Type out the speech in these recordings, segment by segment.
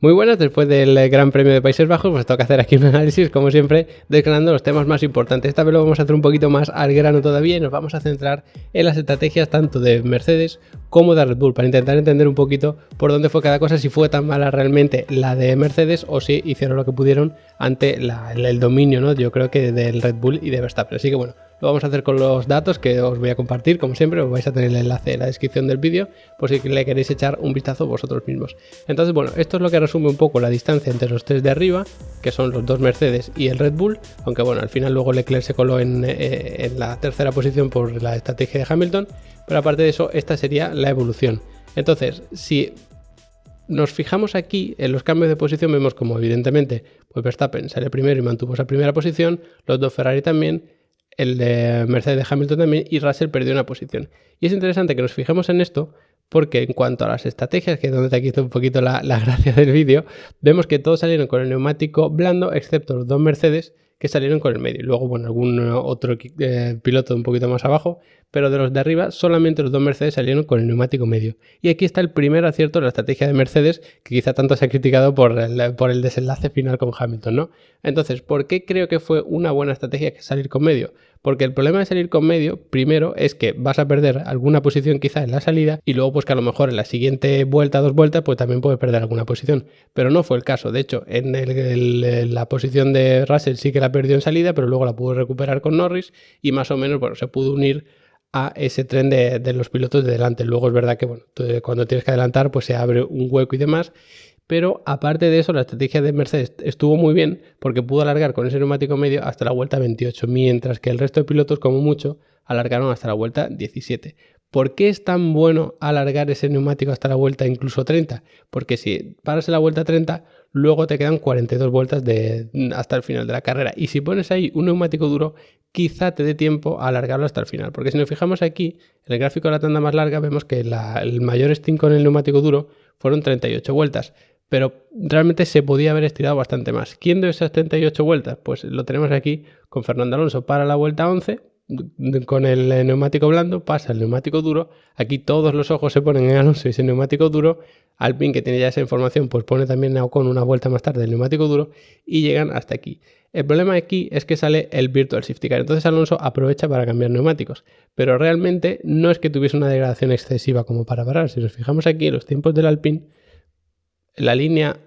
Muy buenas, después del Gran Premio de Países Bajos, pues toca hacer aquí un análisis, como siempre, desgranando los temas más importantes. Esta vez lo vamos a hacer un poquito más al grano todavía y nos vamos a centrar en las estrategias tanto de Mercedes como de Red Bull, para intentar entender un poquito por dónde fue cada cosa, si fue tan mala realmente la de Mercedes o si hicieron lo que pudieron ante el dominio, ¿no? Yo creo que del Red Bull y de Verstappen. Así que bueno, lo vamos a hacer con los datos que os voy a compartir, como siempre. Os vais a tener el enlace en la descripción del vídeo por si le queréis echar un vistazo vosotros mismos. Entonces, bueno, esto es lo que resume un poco la distancia entre los tres de arriba, que son los dos Mercedes y el Red Bull, aunque bueno, al final luego Leclerc se coló en la tercera posición por la estrategia de Hamilton, pero aparte de eso, esta sería la evolución. Entonces, si nos fijamos aquí en los cambios de posición, vemos como evidentemente pues Verstappen sale primero y mantuvo esa primera posición, los dos Ferrari también, el de Mercedes de Hamilton también, y Russell perdió una posición. Y es interesante que nos fijemos en esto porque en cuanto a las estrategias, que es donde te quito un poquito la gracia del vídeo, vemos que todos salieron con el neumático blando excepto los dos Mercedes que salieron con el medio. Y luego, bueno, algún otro piloto un poquito más abajo, pero de los de arriba solamente los dos Mercedes salieron con el neumático medio. Y aquí está el primer acierto de la estrategia de Mercedes, que quizá tanto se ha criticado por el desenlace final con Hamilton, ¿no? Entonces, ¿por qué creo que fue una buena estrategia que salir con medio? Porque el problema de salir con medio, primero, es que vas a perder alguna posición quizá en la salida y luego pues que a lo mejor en la siguiente vuelta, dos vueltas, pues también puedes perder alguna posición. Pero no fue el caso. De hecho, en la posición de Russell sí que la perdió en salida, pero luego la pudo recuperar con Norris y más o menos, bueno, se pudo unir a ese tren de los pilotos de delante. Luego es verdad que, bueno, cuando tienes que adelantar, pues se abre un hueco y demás. Pero aparte de eso, la estrategia de Mercedes estuvo muy bien porque pudo alargar con ese neumático medio hasta la vuelta 28, mientras que el resto de pilotos, como mucho, alargaron hasta la vuelta 17. ¿Por qué es tan bueno alargar ese neumático hasta la vuelta incluso 30? Porque si paras en la vuelta 30, luego te quedan 42 vueltas hasta el final de la carrera. Y si pones ahí un neumático duro, quizá te dé tiempo a alargarlo hasta el final. Porque si nos fijamos aquí, en el gráfico de la tanda más larga, vemos que el mayor stint con el neumático duro fueron 38 vueltas. Pero realmente se podía haber estirado bastante más. ¿Quién de esas 38 vueltas? Pues lo tenemos aquí con Fernando Alonso para la vuelta 11, con el neumático blando, pasa el neumático duro. Aquí todos los ojos se ponen en Alonso y ese neumático duro. Alpine, que tiene ya esa información, pues pone también a Ocon una vuelta más tarde el neumático duro y llegan hasta aquí. El problema aquí es que sale el Virtual Safety Car, entonces Alonso aprovecha para cambiar neumáticos, pero realmente no es que tuviese una degradación excesiva como para parar. Si nos fijamos aquí en los tiempos del Alpine, la línea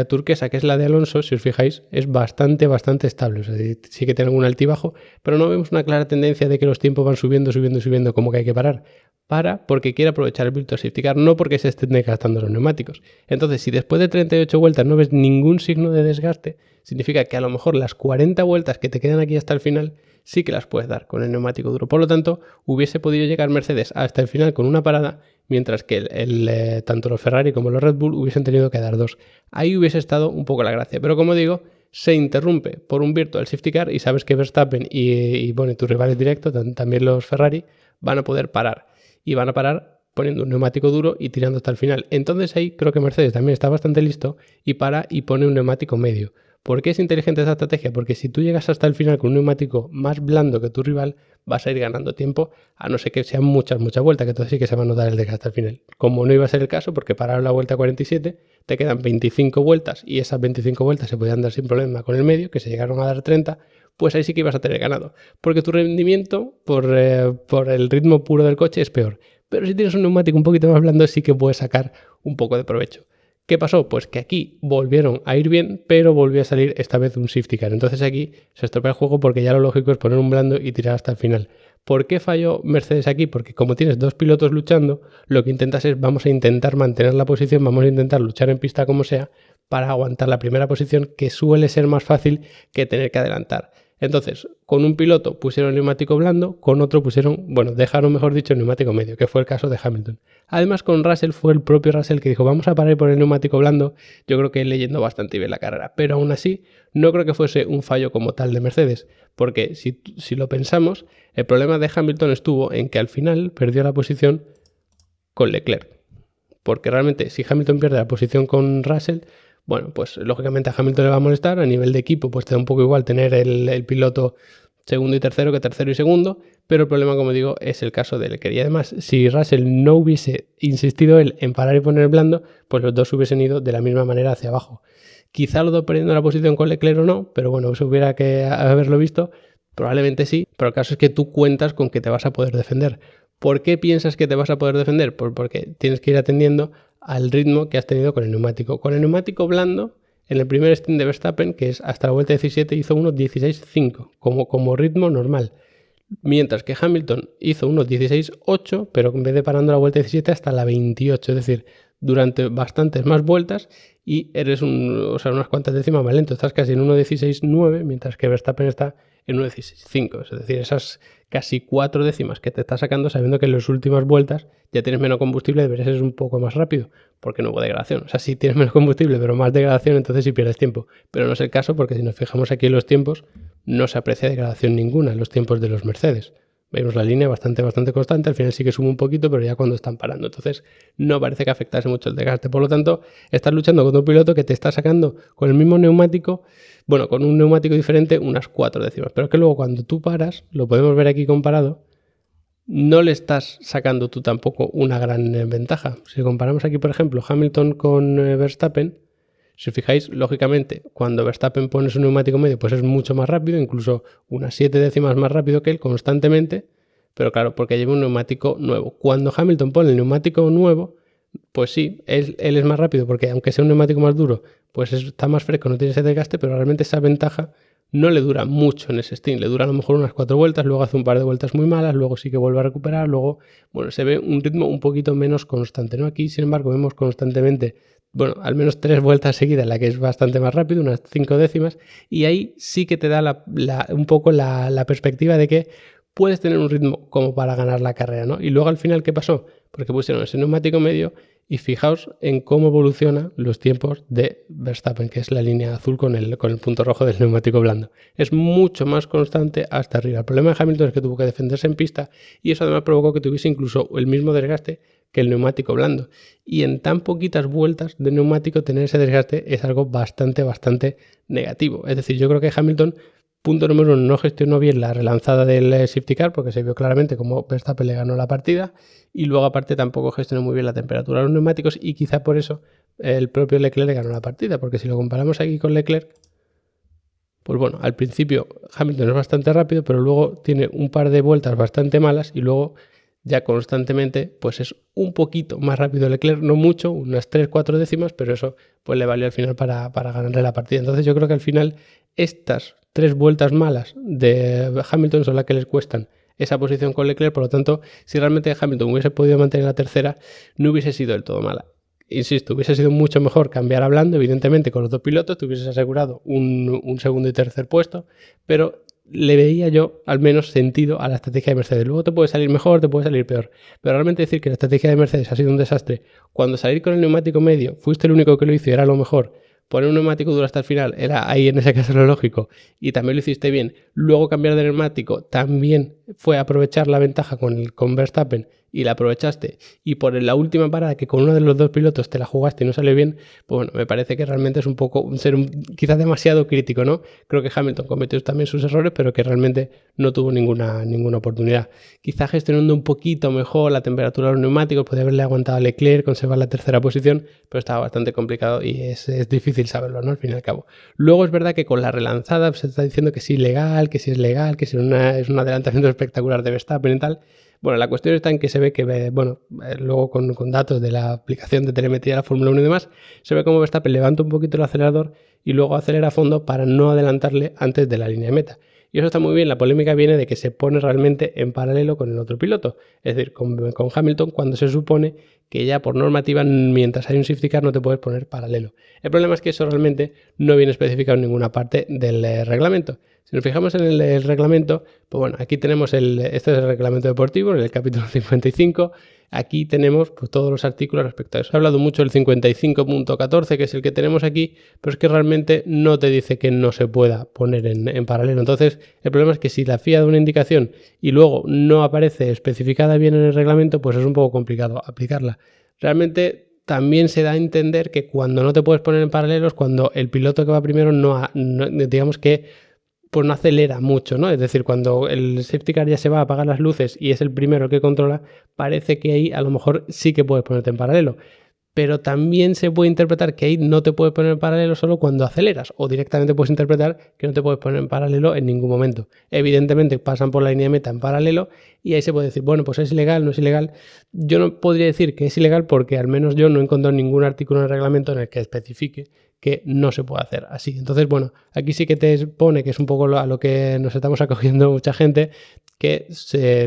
turquesa, que es la de Alonso, si os fijáis, es bastante estable. O sea, sí que tiene algún altibajo, pero no vemos una clara tendencia de que los tiempos van subiendo, como que hay que parar. Porque quiere aprovechar el Virtual Safety Car, no porque se estén desgastando los neumáticos. Entonces, si después de 38 vueltas no ves ningún signo de desgaste, significa que a lo mejor las 40 vueltas que te quedan aquí hasta el final sí que las puedes dar con el neumático duro. Por lo tanto, hubiese podido llegar Mercedes hasta el final con una parada, mientras que tanto los Ferrari como los Red Bull hubiesen tenido que dar dos. Ahí hubiese estado un poco la gracia. Pero como digo, se interrumpe por un Virtual Safety Car y sabes que Verstappen y bueno, tus rivales directos, también los Ferrari, van a poder parar. Y van a parar poniendo un neumático duro y tirando hasta el final. Entonces ahí creo que Mercedes también está bastante listo y para y pone un neumático medio. ¿Por qué es inteligente esta estrategia? Porque si tú llegas hasta el final con un neumático más blando que tu rival, vas a ir ganando tiempo, a no ser que sean muchas vueltas, que entonces sí que se va a notar el desgaste al final. Como no iba a ser el caso, porque pararon la vuelta 47, te quedan 25 vueltas y esas 25 vueltas se podían dar sin problema con el medio, que se llegaron a dar 30, pues ahí sí que ibas a tener ganado. Porque tu rendimiento por el ritmo puro del coche es peor. Pero si tienes un neumático un poquito más blando, sí que puedes sacar un poco de provecho. ¿Qué pasó? Pues que aquí volvieron a ir bien, pero volvió a salir esta vez un safety car. Entonces aquí se estropea el juego porque ya lo lógico es poner un blando y tirar hasta el final. ¿Por qué falló Mercedes aquí? Porque como tienes dos pilotos luchando, lo que intentas es vamos a intentar mantener la posición, vamos a intentar luchar en pista como sea para aguantar la primera posición, que suele ser más fácil que tener que adelantar. Entonces, con un piloto pusieron el neumático blando, con otro dejaron mejor dicho el neumático medio, que fue el caso de Hamilton. Además, con Russell fue el propio Russell que dijo, vamos a parar por el neumático blando. Yo creo que leyendo bastante bien la carrera, pero aún así no creo que fuese un fallo como tal de Mercedes, porque si lo pensamos, el problema de Hamilton estuvo en que al final perdió la posición con Leclerc, porque realmente si Hamilton pierde la posición con Russell, bueno, pues lógicamente a Hamilton le va a molestar. A nivel de equipo, pues te da un poco igual tener el piloto segundo y tercero que tercero y segundo, pero el problema, como digo, es el caso de Leclerc. Y además, si Russell no hubiese insistido él en parar y poner blando, pues los dos hubiesen ido de la misma manera hacia abajo. Quizá los dos perdiendo la posición con Leclerc o no, pero bueno, eso hubiera que haberlo visto. Probablemente sí, pero el caso es que tú cuentas con que te vas a poder defender. ¿Por qué piensas que te vas a poder defender? Pues porque tienes que ir atendiendo al ritmo que has tenido con el neumático. Con el neumático blando, en el primer stint de Verstappen, que es hasta la vuelta 17, hizo unos 16.5 como ritmo normal. Mientras que Hamilton hizo unos 16.8, pero en vez de parando la vuelta 17 hasta la 28, es decir, durante bastantes más vueltas y eres unas cuantas décimas más lento. Estás casi en 1.16.9, mientras que Verstappen está en 1.16.5. Es decir, esas casi 4 décimas que te está sacando sabiendo que en las últimas vueltas ya tienes menos combustible, deberías ser un poco más rápido porque no hubo degradación. O sea, sí tienes menos combustible, pero más degradación, entonces sí pierdes tiempo. Pero no es el caso porque si nos fijamos aquí en los tiempos, no se aprecia degradación ninguna en los tiempos de los Mercedes. Vemos la línea bastante constante, al final sí que sube un poquito, pero ya cuando están parando. Entonces no parece que afectase mucho el desgaste. Por lo tanto, estás luchando contra un piloto que te está sacando con el mismo neumático, bueno, con un neumático diferente, unas 4 décimas. Pero que luego cuando tú paras, lo podemos ver aquí comparado, no le estás sacando tú tampoco una gran ventaja. Si comparamos aquí, por ejemplo, Hamilton con Verstappen, si os fijáis, lógicamente, cuando Verstappen pone su neumático medio, pues es mucho más rápido, incluso unas 7 décimas más rápido que él constantemente, pero claro, porque lleva un neumático nuevo. Cuando Hamilton pone el neumático nuevo, pues sí, él es más rápido, porque aunque sea un neumático más duro, pues está más fresco, no tiene ese desgaste, pero realmente esa ventaja no le dura mucho en ese stint, le dura a lo mejor unas 4 vueltas, luego hace un par de vueltas muy malas, luego sí que vuelve a recuperar, luego, bueno, se ve un ritmo un poquito menos constante, ¿no? Aquí, sin embargo, vemos constantemente, bueno, al menos 3 vueltas seguidas, en la que es bastante más rápido, unas 5 décimas, y ahí sí que te da un poco la perspectiva de que puedes tener un ritmo como para ganar la carrera, ¿no? Y luego al final, ¿qué pasó? Porque pusieron ese neumático medio y fijaos en cómo evolucionan los tiempos de Verstappen, que es la línea azul con el punto rojo del neumático blando. Es mucho más constante hasta arriba. El problema de Hamilton es que tuvo que defenderse en pista y eso además provocó que tuviese incluso el mismo desgaste que el neumático blando. Y en tan poquitas vueltas de neumático tener ese desgaste es algo bastante negativo. Es decir, yo creo que Hamilton, punto número 1, no gestionó bien la relanzada del safety car porque se vio claramente cómo Verstappen le ganó la partida y luego aparte tampoco gestionó muy bien la temperatura de los neumáticos y quizá por eso el propio Leclerc le ganó la partida, porque si lo comparamos aquí con Leclerc, pues bueno, al principio Hamilton es bastante rápido, pero luego tiene un par de vueltas bastante malas y luego ya constantemente pues es un poquito más rápido Leclerc, no mucho, unas 3-4 décimas, pero eso pues le valió al final para ganarle la partida. Entonces yo creo que al final estas 3 vueltas malas de Hamilton son las que les cuestan esa posición con Leclerc, por lo tanto, si realmente Hamilton hubiese podido mantener la tercera, no hubiese sido del todo mala. Insisto, hubiese sido mucho mejor cambiar hablando, evidentemente con los dos pilotos, te hubieses asegurado un segundo y tercer puesto, pero le veía yo al menos sentido a la estrategia de Mercedes. Luego te puede salir mejor, te puede salir peor, pero realmente decir que la estrategia de Mercedes ha sido un desastre, cuando salir con el neumático medio fuiste el único que lo hizo y era lo mejor, poner un neumático duro hasta el final era ahí en ese caso lo lógico y también lo hiciste bien, luego cambiar de neumático también fue aprovechar la ventaja con Verstappen y la aprovechaste y por la última parada que con uno de los dos pilotos te la jugaste y no salió bien, pues bueno, me parece que realmente es un poco quizás demasiado crítico, ¿no? Creo que Hamilton cometió también sus errores, pero que realmente no tuvo ninguna oportunidad. Quizá gestionando un poquito mejor la temperatura de los neumáticos, podría haberle aguantado a Leclerc, conservar la tercera posición, pero estaba bastante complicado y es difícil saberlo, ¿no? Al fin y al cabo. Luego es verdad que con la relanzada se está diciendo que sí legal, que sí es legal, que sí es un adelantamiento espectacular de Verstappen y tal. Bueno, la cuestión está en que se ve que, bueno, luego con datos de la aplicación de telemetría de la Fórmula 1 y demás, se ve como Verstappen levanta un poquito el acelerador y luego acelera a fondo para no adelantarle antes de la línea de meta. Y eso está muy bien, la polémica viene de que se pone realmente en paralelo con el otro piloto, es decir, con Hamilton, cuando se supone que ya por normativa, mientras hay un safety car, no te puedes poner paralelo. El problema es que eso realmente no viene especificado en ninguna parte del reglamento. Si nos fijamos en el reglamento, pues bueno, aquí tenemos este es el reglamento deportivo, en el capítulo 55, aquí tenemos pues, todos los artículos respecto a eso. He hablado mucho del 55.14, que es el que tenemos aquí, pero es que realmente no te dice que no se pueda poner en paralelo. Entonces, el problema es que si la FIA da una indicación y luego no aparece especificada bien en el reglamento, pues es un poco complicado aplicarla. Realmente también se da a entender que cuando no te puedes poner en paralelo es cuando el piloto que va primero no digamos que pues no acelera mucho, ¿no? Es decir, cuando el safety car ya se va a apagar las luces y es el primero el que controla, parece que ahí a lo mejor sí que puedes ponerte en paralelo. Pero también se puede interpretar que ahí no te puedes poner en paralelo solo cuando aceleras, o directamente puedes interpretar que no te puedes poner en paralelo en ningún momento. Evidentemente pasan por la línea de meta en paralelo y ahí se puede decir, bueno, pues es ilegal, no es ilegal. Yo no podría decir que es ilegal porque al menos yo no he encontrado ningún artículo en el reglamento en el que especifique que no se puede hacer así. Entonces, bueno, aquí sí que te pone, que es un poco a lo que nos estamos acogiendo mucha gente, que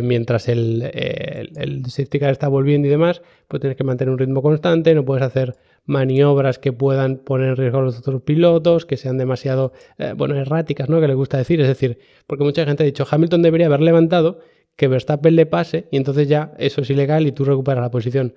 mientras el safety car está volviendo y demás, pues tienes que mantener un ritmo constante, no puedes hacer maniobras que puedan poner en riesgo a los otros pilotos, que sean demasiado, erráticas, ¿no? Que le gusta decir, es decir, porque mucha gente ha dicho, Hamilton debería haber levantado, que Verstappen le pase y entonces ya eso es ilegal y tú recuperas la posición.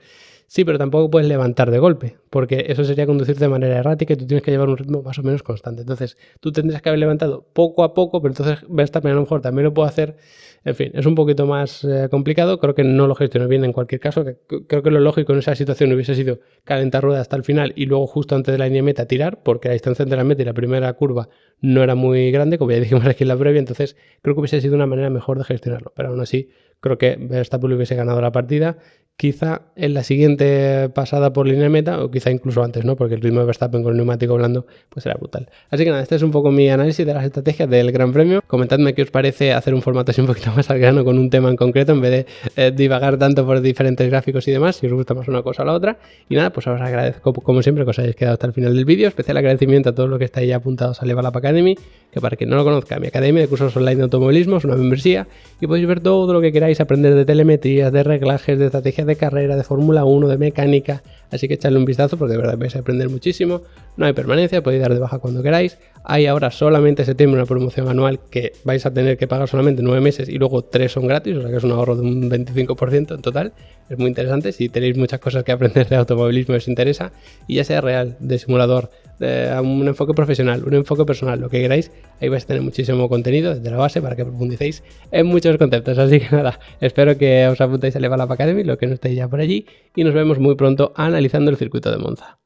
Sí, pero tampoco puedes levantar de golpe, porque eso sería conducir de manera errática y tú tienes que llevar un ritmo más o menos constante. Entonces, tú tendrías que haber levantado poco a poco, pero entonces Verstappen a lo mejor también lo puede hacer. En fin, es un poquito más complicado. Creo que no lo gestionó bien en cualquier caso. Creo que lo lógico en esa situación hubiese sido calentar rueda hasta el final y luego justo antes de la línea de meta tirar, porque la distancia entre la meta y la primera curva no era muy grande, como ya dijimos aquí en la previa. Entonces, creo que hubiese sido una manera mejor de gestionarlo. Pero aún así, creo que Verstappen hubiese ganado la partida. Quizá en la siguiente pasada por línea de meta, o quizá incluso antes, ¿no? Porque el ritmo de Verstappen con el neumático blando pues era brutal. Así que nada, este es un poco mi análisis de las estrategias del Gran Premio. Comentadme qué os parece hacer un formato así un poquito más al grano con un tema en concreto, en vez de divagar tanto por diferentes gráficos y demás, si os gusta más una cosa o la otra. Y nada, pues os agradezco como siempre que os hayáis quedado hasta el final del vídeo. Especial agradecimiento a todos los que estáis ya apuntados a Level Up Academy, que para quien no lo conozca, mi academia de cursos online de automovilismo es una membresía y podéis ver todo lo que queráis aprender de telemetrías, de reglajes, de estrategias de carrera, de Fórmula 1, de mecánica, así que echadle un vistazo porque de verdad vais a aprender muchísimo. No hay permanencia, podéis dar de baja cuando queráis. Hay ahora solamente en septiembre una promoción anual que vais a tener que pagar solamente 9 meses y luego 3 son gratis, o sea que es un ahorro de un 25% en total. Es muy interesante, si tenéis muchas cosas que aprender de automovilismo y os interesa, y ya sea real, de simulador, un enfoque profesional, un enfoque personal, lo que queráis, ahí vais a tener muchísimo contenido desde la base para que profundicéis en muchos conceptos. Así que nada, espero que os apuntéis a Level Up Academy, lo que no estéis ya por allí, y nos vemos muy pronto analizando el circuito de Monza.